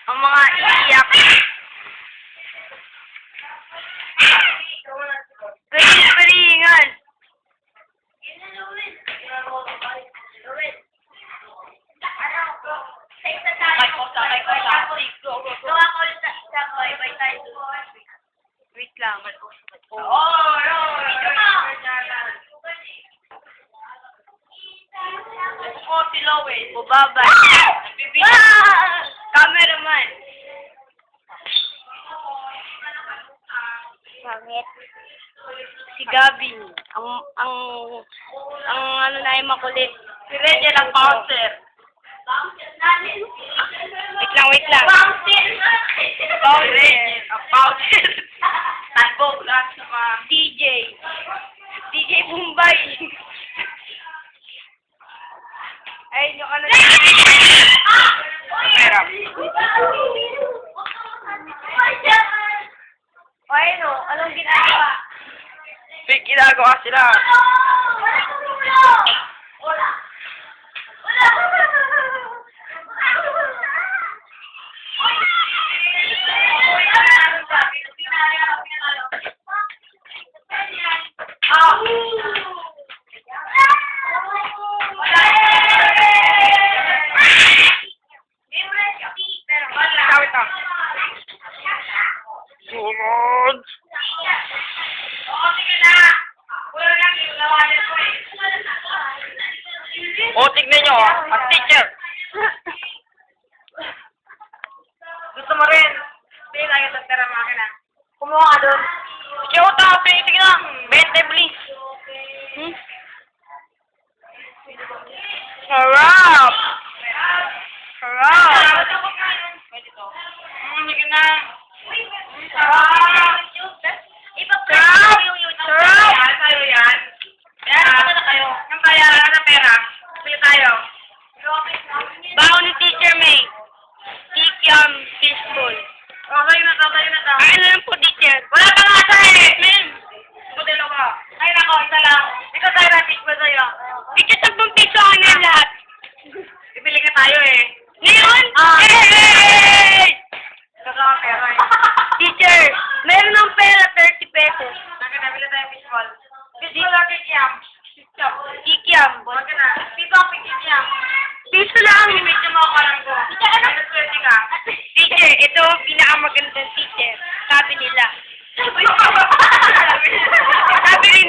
Ang mga iiyak. Peringan. Wait lang. Bubaba. Cameraman. Pangit. Si Gabi. Ang ano na yung makulit. Si Reggie ang bouncer. Wait lang. Bouncer. Ang bouncer. Talbog lang sa mga DJ Bombay. Ay, yung ano. Pera. O, ayun o. Anong ginagawa? Ginagawa sila. Sunod! O, tignan nyo, ang teacher. Gusto mo rin? Hindi, lagi sa pera mga kina. Kumuha ka doon. Ikaw tao, sige na. 20, please. Sarap! Sarap! Sige na. Sarap! Sarap! Tayo yan. Ano na kayo? Ang bayaran ng pera. Sige tayo. Baon ni Teacher May. Kikiam Fishbowl. Okay na to. Ay na lang po, teacher. Wala ka nga sa ma'am. Modelo ka. Ay nako, isa lang. Ikaw tayo na fishbowl sa'yo. Teacher, 10 piso ka na lahat. Bibili ka tayo eh. Ngayon? Hey! Pera eh. Teacher, meron ng pera, 30 pesos. Nabili tayo fishbowl. Fishbowl or kikiam? Kikiam. Huwag ka na. Piso ang kikiam. Piso lang. Limit mo ako lang ko. Teacher, ano? Swerte ka. Teacher, ito ang pinakamagandang teacher. Sabi nila. Sabi ni